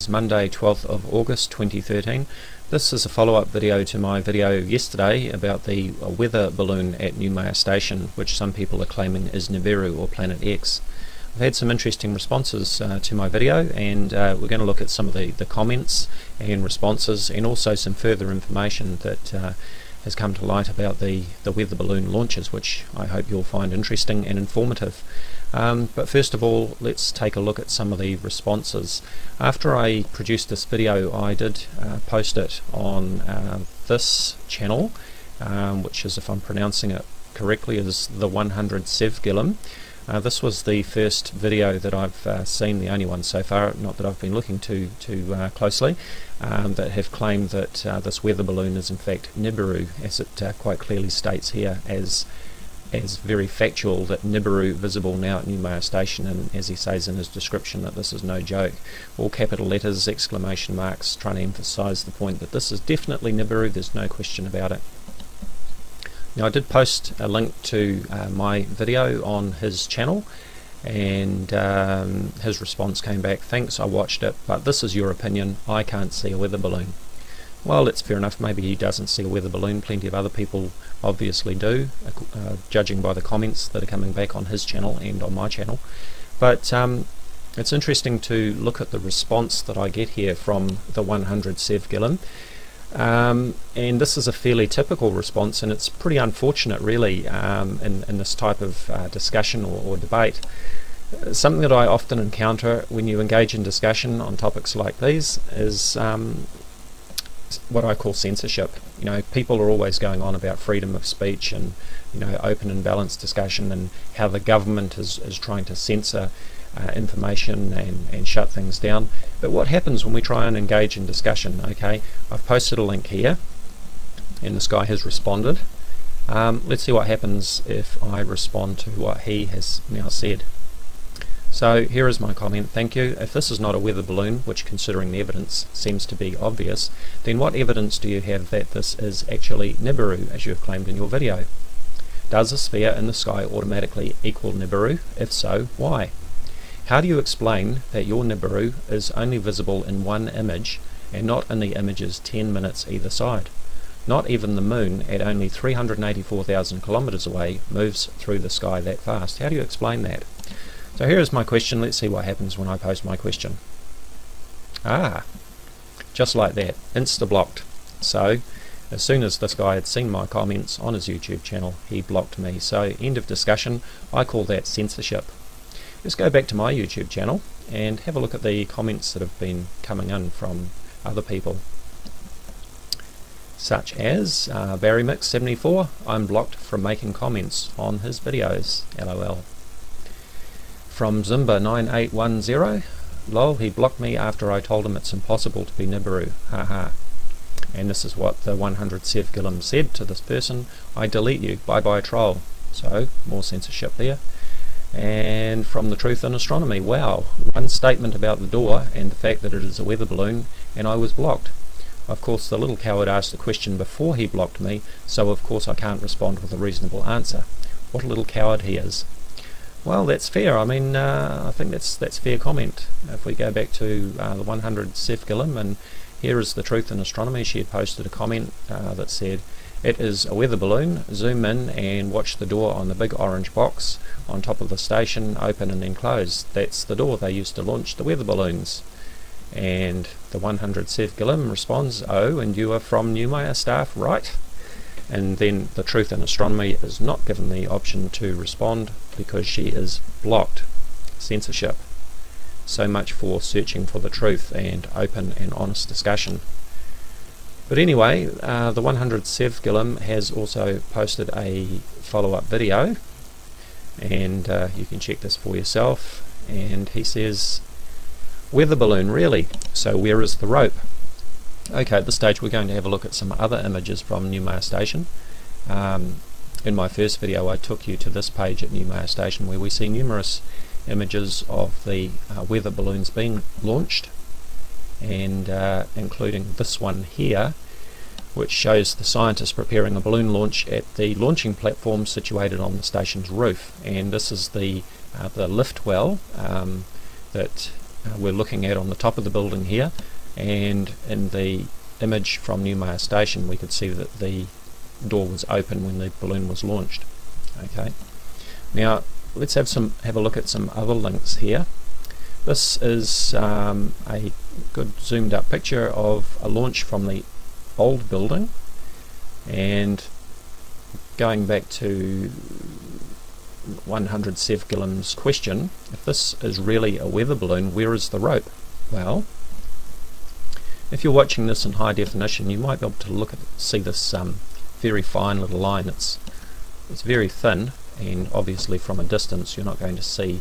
It's Monday 12th of August 2013. This is a follow-up video to my video yesterday about the weather balloon at Neumayer Station, which some people are claiming is Nibiru or Planet X. I've had some interesting responses to my video, and we're going to look at some of the comments and responses, and also some further information that has come to light about the weather balloon launches, which I hope you'll find interesting and informative. But first of all, let's take a look at some of the responses. After I produced this video, I did post it on this channel, which is, if I'm pronouncing it correctly, is the 100 Sevgilum. This was the first video that I've seen, the only one so far, not that I've been looking too closely, that have claimed that this weather balloon is in fact Nibiru, as it quite clearly states here as very factual, that Nibiru visible now at Neumayer Station, and as he says in his description that this is no joke. All capital letters, exclamation marks, trying to emphasize the point that this is definitely Nibiru, there's no question about it. Now, I did post a link to my video on his channel, and his response came back: thanks, I watched it, but this is your opinion, I can't see a weather balloon. Well, that's fair enough. Maybe he doesn't see a weather balloon. Plenty of other people obviously do, judging by the comments that are coming back on his channel and on my channel. But it's interesting to look at the response that I get here from the 100 Sevgilum. And this is a fairly typical response, and it's pretty unfortunate really in this type of discussion or debate. Something that I often encounter when you engage in discussion on topics like these is what I call censorship. You know, people are always going on about freedom of speech and, you know, open and balanced discussion, and how the government is trying to censor information and shut things down. But what happens when we try and engage in discussion? Okay, I've posted a link here and this guy has responded. Let's see what happens if I respond to what he has now said. So here is my comment: thank you. If this is not a weather balloon, which considering the evidence seems to be obvious, then what evidence do you have that this is actually Nibiru, as you have claimed in your video? Does a sphere in the sky automatically equal Nibiru? If so, why? How do you explain that your Nibiru is only visible in one image and not in the images 10 minutes either side? Not even the moon, at only 384,000 kilometers away, moves through the sky that fast. How do you explain that? So here is my question. Let's see what happens when I post my question. Just like that, insta-blocked. So as soon as this guy had seen my comments on his YouTube channel, he blocked me. So end of discussion. I call that censorship. Let's go back to my YouTube channel and have a look at the comments that have been coming in from other people, such as BarryMix74. I'm blocked from making comments on his videos, LOL. From Zimba9810, lol, he blocked me after I told him it's impossible to be Nibiru, haha. And this is what the 100 Sevgilum said to this person: I delete you, bye bye troll. So more censorship there. And from the Truth in Astronomy, wow, one statement about the door and the fact that it is a weather balloon, and I was blocked. Of course, the little coward asked the question before he blocked me, so of course I can't respond with a reasonable answer. What a little coward he is. Well, that's fair. I mean, I think that's fair comment. If we go back to the 100 Sevgilum, and here is the Truth in Astronomy. She had posted a comment that said, it is a weather balloon. Zoom in and watch the door on the big orange box on top of the station, open and then close. That's the door they used to launch the weather balloons. And the 100 Sevgilum responds, oh, and you are from Neumayer staff, right? And then the Truth in Astronomy is not given the option to respond because she is blocked. Censorship. So much for searching for the truth and open and honest discussion. But anyway, the 100 Sevgilum has also posted a follow-up video, and you can check this for yourself. And he says, weather balloon, really? So where is the rope? Okay, at this stage we're going to have a look at some other images from Neumayer Station. In my first video I took you to this page at Neumayer Station, where we see numerous images of the weather balloons being launched, and including this one here, which shows the scientists preparing a balloon launch at the launching platform situated on the station's roof. And this is the lift well that we're looking at on the top of the building here, and in the image from Neumayer-Station we could see that the door was open when the balloon was launched. Okay, now let's have a look at some other links here. This is a good zoomed up picture of a launch from the old building, and going back to 100 Sevgilim's question, if this is really a weather balloon, where is the rope? Well, if you're watching this in high definition, you might be able to see this very fine little line. It's very thin, and obviously from a distance you're not going to see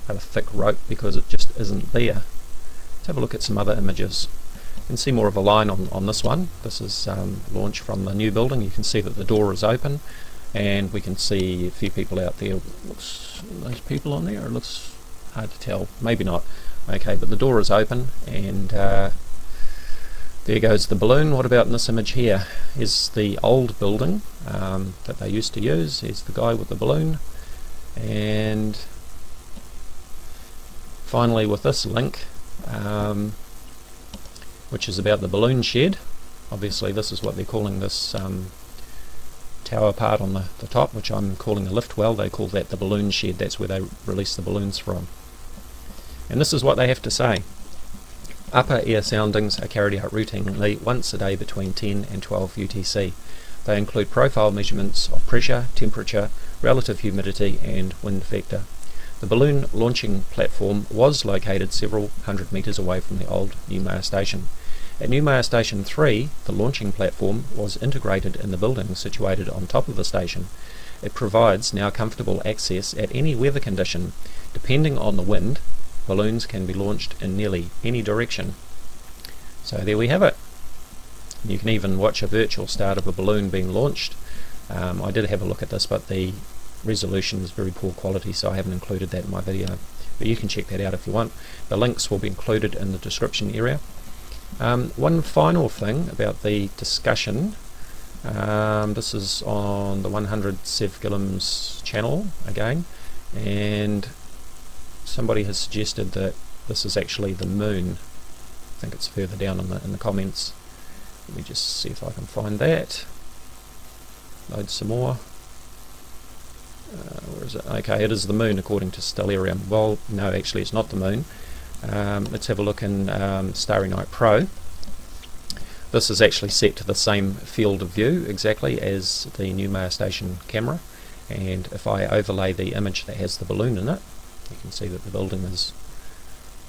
a thick rope because it just isn't there. Let's have a look at some other images. You can see more of a line on this one. This is launch from the new building. You can see that the door is open, and we can see a few people out there. Looks, those people on there? It looks hard to tell. Maybe not. Okay, but the door is open, and there goes the balloon. What about in this image here? Here's the old building that they used to use. Here's the guy with the balloon. And finally with this link, which is about the balloon shed. Obviously this is what they're calling this tower part on the top, which I'm calling a lift well. They call that the balloon shed. That's where they release the balloons from. And this is what they have to say. Upper air soundings are carried out routinely once a day between 10 and 12 UTC. They include profile measurements of pressure, temperature, relative humidity and wind vector. The balloon launching platform was located several hundred metres away from the old Neumayer station. At Neumayer-Station III, the launching platform was integrated in the building situated on top of the station. It provides now comfortable access at any weather condition. Depending on the wind, balloons can be launched in nearly any direction. So there we have it. You can even watch a virtual start of a balloon being launched. I did have a look at this, but the resolution is very poor quality, so I haven't included that in my video. But you can check that out if you want. The links will be included in the description area. One final thing about the discussion. This is on the 100 Sevgilim's channel again, and somebody has suggested that this is actually the moon. I think it's further down in the comments. Let me just see if I can find that. Load some more. Where is it? Okay, it is the moon according to Stellarium. Well, no, actually it's not the moon. Let's have a look in Starry Night Pro. This is actually set to the same field of view exactly as the Neumayer-Station camera, and if I overlay the image that has the balloon in it, you can see that the building is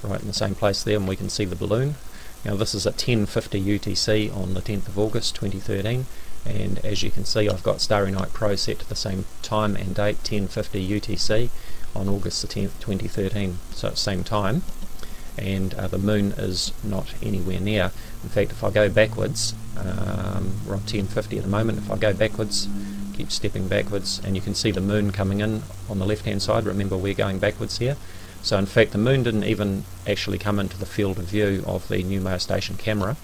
right in the same place there, and we can see the balloon. Now this is at 10:50 UTC on the 10th of August 2013, and as you can see I've got Starry Night Pro set to the same time and date, 10:50 UTC on August the 10th 2013, so it's same time, and the moon is not anywhere near. In fact, if I go backwards, we're on 10:50 at the moment, if I go backwards, keep stepping backwards, and you can see the moon coming in on the left hand side. Remember, we're going backwards here. So in fact the moon didn't even actually come into the field of view of the Neumayer-Station camera,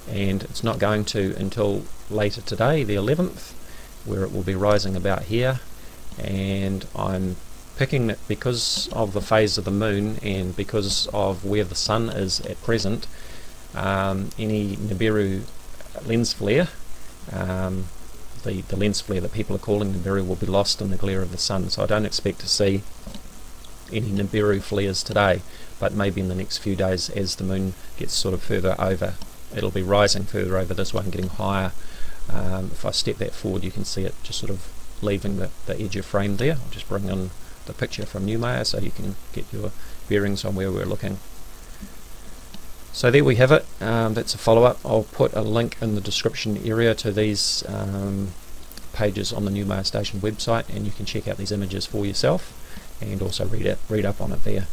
and it's not going to until later today, the 11th, where it will be rising about here. And I'm picking it because of the phase of the moon and because of where the sun is at present. Any Nibiru lens flare, the lens flare that people are calling Nibiru, will be lost in the glare of the sun, so I don't expect to see any Nibiru flares today, but maybe in the next few days as the moon gets sort of further over. It'll be rising further over this way and getting higher. If I step that forward, you can see it just sort of leaving the edge of frame there. I'll just bring in the picture from Neumayer so you can get your bearings on where we're looking. So there we have it. That's a follow-up. I'll put a link in the description area to these pages on the Neumayer-Station website, and you can check out these images for yourself and also read up on it there.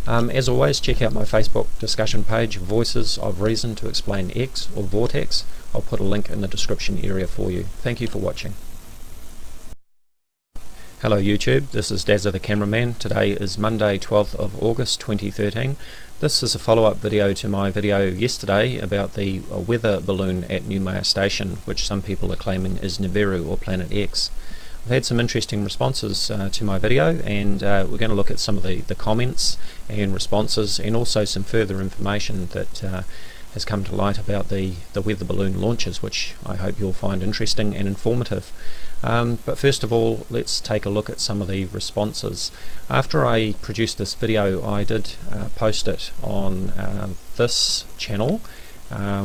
As always, check out my Facebook discussion page, Voices of Reason to Explain X or Vortex. I'll put a link in the description area for you. Thank you for watching. Hello YouTube, this is Dazza the Cameraman. Today is Monday 12th of August 2013. This is a follow-up video to my video yesterday about the weather balloon at Neumayer Station, which some people are claiming is Nibiru or Planet X. I've had some interesting responses to my video, and we're going to look at some of the comments and responses, and also some further information that has come to light about the weather balloon launches, which I hope you'll find interesting and informative. But first of all, let's take a look at some of the responses. After I produced this video, I did post it on this channel,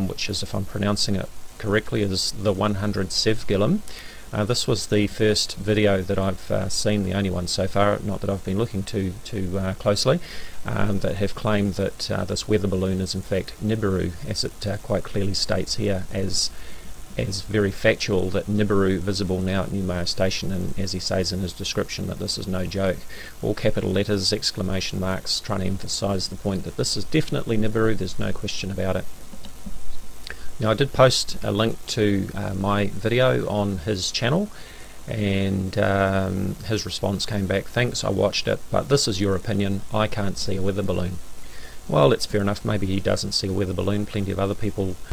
which is, if I'm pronouncing it correctly, is the 100 Sevgilum. This was the first video that I've seen, the only one so far, not that I've been looking too closely, that have claimed that this weather balloon is in fact Nibiru, as it quite clearly states here as very factual, that Nibiru visible now at Neumayer Station, and as he says in his description, that this is no joke. All capital letters, exclamation marks, trying to emphasise the point that this is definitely Nibiru, there's no question about it. Now, I did post a link to my video on his channel, and his response came back: thanks, I watched it, but this is your opinion, I can't see a weather balloon. Well, that's fair enough, maybe he doesn't see a weather balloon, plenty of other people